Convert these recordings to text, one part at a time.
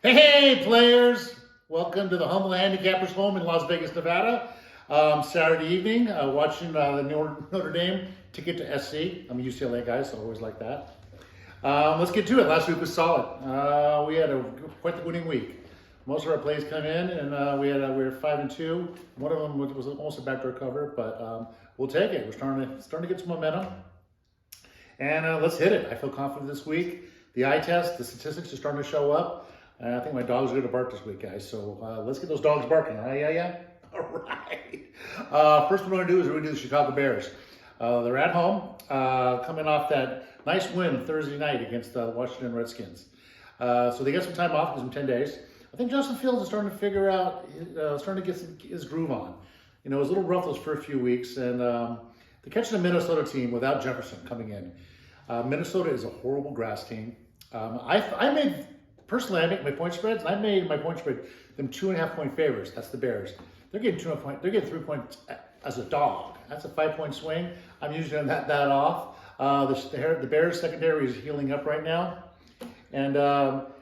Hey, players! Welcome to the HumbleHandicapper's home in Las Vegas, Nevada. Saturday evening, watching the Notre Dame ticket to SC. I'm a UCLA guy, so I always like that. Let's get to it. Last week was solid. We had quite the winning week. Most of our plays come in, and we were 5-2. One of them was almost a backdoor cover, but we'll take it. We're starting to get some momentum, and let's hit it. I feel confident this week. The eye test, the statistics are starting to show up. I think my dogs are going to bark this week, guys. So let's get those dogs barking. Yeah. All right. First one we're going to do is we're going to do the Chicago Bears. They're at home, coming off that nice win Thursday night against the Washington Redskins. So they got some time off, some 10 days. I think Justin Fields is starting to figure out, starting to get his groove on. You know, it was a little rough those first few weeks, and they're catching a Minnesota team without Jefferson coming in. Minnesota is a horrible grass team. Personally, I make my point spreads, and I made my point spread them 2.5-point favorites. That's the Bears. They're getting 2 points. They're getting 3 points as a dog. That's a 5-point swing. I'm usually that off. The Bears secondary is healing up right now, and the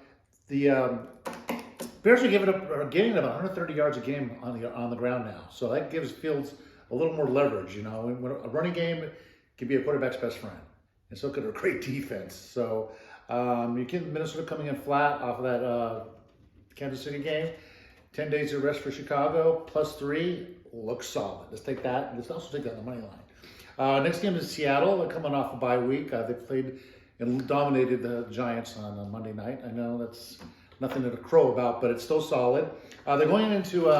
Bears are getting about 130 yards a game on the ground now. So that gives Fields a little more leverage. You know, a running game can be a quarterback's best friend, and so could a great defense. So. You get Minnesota coming in flat off of that Kansas City game. 10 days of rest for Chicago, +3, looks solid. Let's take that. Let's also take that on the money line. Next game is Seattle. They're coming off a bye week. They played and dominated the Giants on Monday night. I know that's nothing to crow about, but it's still solid. They're going into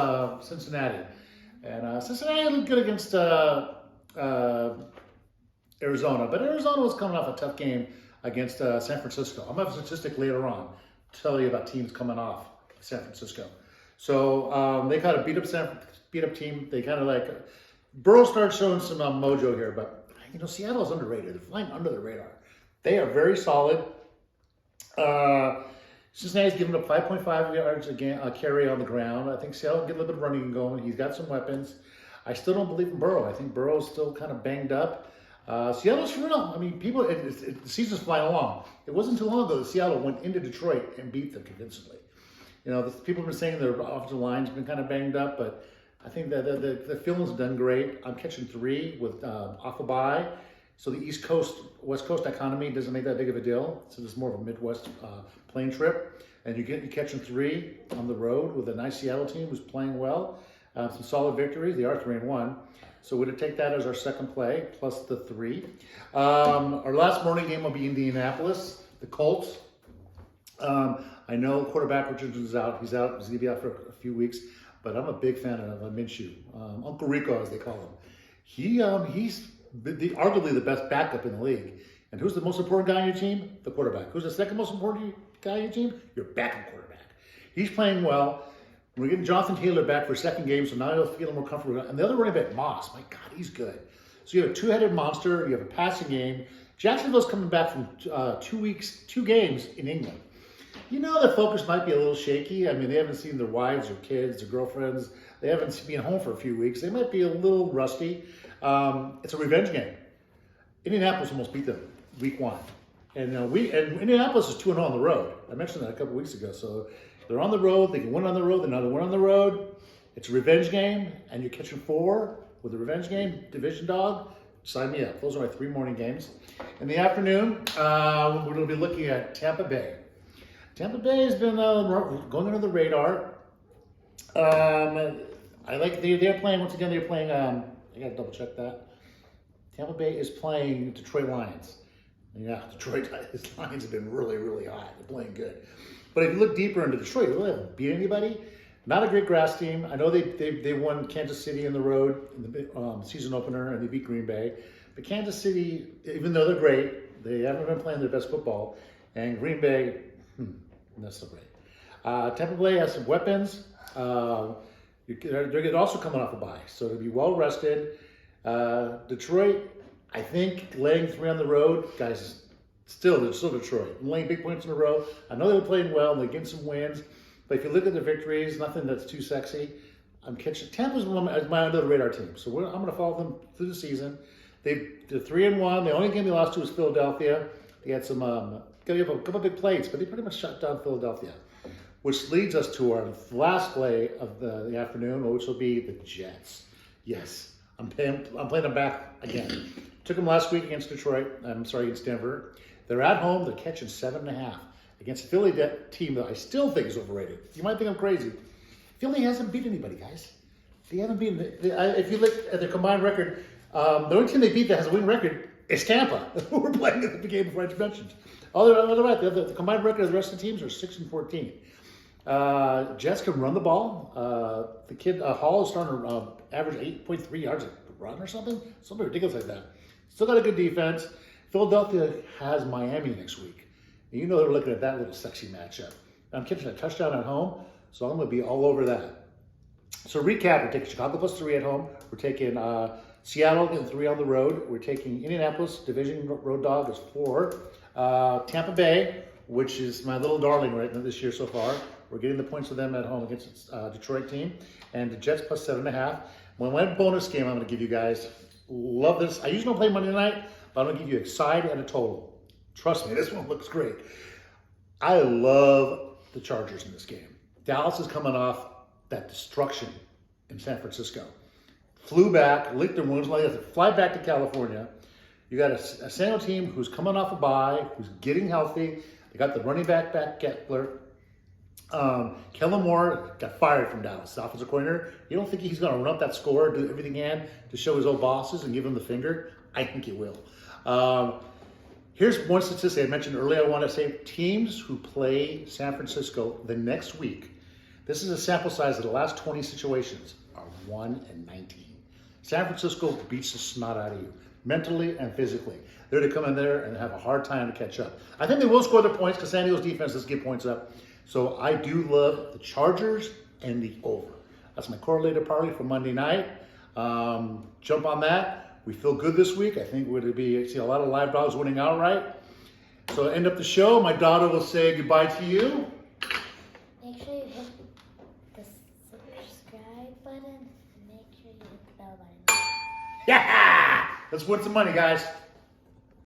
Cincinnati. And Cincinnati looked good against Arizona, but Arizona was coming off a tough game against San Francisco. I'm going to have a statistic later on to tell you about teams coming off San Francisco. So they kind of beat up team. They kind of like, Burrow started showing some mojo here, but you know, Seattle's underrated. They're flying under the radar. They are very solid. Cincinnati's giving up 5.5 yards a carry on the ground. I think Seattle can get a little bit of running going. He's got some weapons. I still don't believe in Burrow. I think Burrow's still kind of banged up. Seattle's for real. I mean, the season's flying along. It wasn't too long ago that Seattle went into Detroit and beat them convincingly. You know, people have been saying their offensive line's been kind of banged up, but I think that the fielding's done great. I'm catching 3 with off a bye. So the East Coast, West Coast economy doesn't make that big of a deal. So it's more of a Midwest plane trip. And you're catching 3 on the road with a nice Seattle team who's playing well. Some solid victories. They are 3-1. So we're going to take that as our second play, plus the 3. Our last morning game will be Indianapolis, the Colts. I know quarterback Richardson's out. He's out. He's going to be out for a few weeks. But I'm a big fan of Minshew. Uncle Rico, as they call him. He's arguably the best backup in the league. And who's the most important guy on your team? The quarterback. Who's the second most important guy on your team? Your backup quarterback. He's playing well. We're getting Jonathan Taylor back for a second game, so now he'll feel more comfortable. And the other running back, Moss, my God, he's good. So you have a 2-headed monster. You have a passing game. Jacksonville's coming back from 2 games in England. You know the focus might be a little shaky. I mean, they haven't seen their wives or kids or girlfriends. They haven't been home for a few weeks. They might be a little rusty. It's a revenge game. Indianapolis almost beat them week 1. And Indianapolis is 2-0 on the road. I mentioned that a couple weeks ago. So they're on the road. They can win on the road. They're another win on the road. It's a revenge game, and you're catching 4 with a revenge game. Division dog, sign me up. Those are my 3 morning games. In the afternoon, we're going to be looking at Tampa Bay. Tampa Bay has been going under the radar. I like they're playing once again. They're playing. I got to double check that. Tampa Bay is playing Detroit Lions. Yeah, Detroit Lions have been really, really hot. They're playing good. But if you look deeper into Detroit, they really haven't beat anybody. Not a great grass team. I know they won Kansas City on the road in the season opener, and they beat Green Bay. But Kansas City, even though they're great, they haven't been playing their best football. And Green Bay, not so great. Tampa Bay has some weapons. They're also coming off a bye, so they'll be well rested. Detroit, I think, laying 3 on the road, guys. They're still Detroit. Laying big points in a row. I know they were playing well and they're getting some wins. But if you look at the victories, nothing that's too sexy. I'm catching Tampa's my under the radar team. So I'm going to follow them through the season. They're 3-1. The only game they lost to was Philadelphia. They had some, they have a couple big plays, but they pretty much shut down Philadelphia. which leads us to our last play of the afternoon, which will be the Jets. Yes, I'm playing them back again. Took them last week against against Denver. They're at home. They're catching 7.5 against a Philly team that I still think is overrated. You might think I'm crazy. Philly hasn't beat anybody, guys. They haven't beaten. If you look at their combined record, the only team they beat that has a winning record is Tampa. We're playing in the game before I just mentioned. The combined record of the rest of the teams are 6-14. Jets can run the ball. The kid Hall is starting to average 8.3 yards a run or something ridiculous like that. Still got a good defense. Philadelphia has Miami next week. And you know they're looking at that little sexy matchup. I'm catching a touchdown at home, so I'm going to be all over that. So recap, we're taking Chicago +3 at home. We're taking Seattle and 3 on the road. We're taking Indianapolis, division road dog is 4. Tampa Bay, which is my little darling right now this year so far. We're getting the points with them at home against Detroit team. And the Jets +7.5. My bonus game I'm going to give you guys, love this. I usually don't play Monday night, but I'm going to give you a side and a total. Trust me, this one looks great. I love the Chargers in this game. Dallas is coming off that destruction in San Francisco. Flew back, licked their wounds, like to fly back to California. You got a San Diego team who's coming off a bye, who's getting healthy. They got the running back Gettler. Kellen Moore got fired from Dallas, the offensive coordinator. You don't think he's going to run up that score, do everything he can to show his old bosses and give them the finger? I think he will. Here's one statistic I mentioned earlier. I want to say teams who play San Francisco the next week. This is a sample size of the last 20 situations are 1-19. San Francisco beats the snot out of you, mentally and physically. They're to come in there and have a hard time to catch up. I think they will score their points because San Diego's defense does get points up. So I do love the Chargers and the over. That's my correlated parlay for Monday night. Jump on that. We feel good this week. I think we're going to see a lot of live dogs winning outright. So end up the show. My daughter will say goodbye to you. Make sure you hit the subscribe button and make sure you hit the bell button. Yeah! Let's win some money, guys.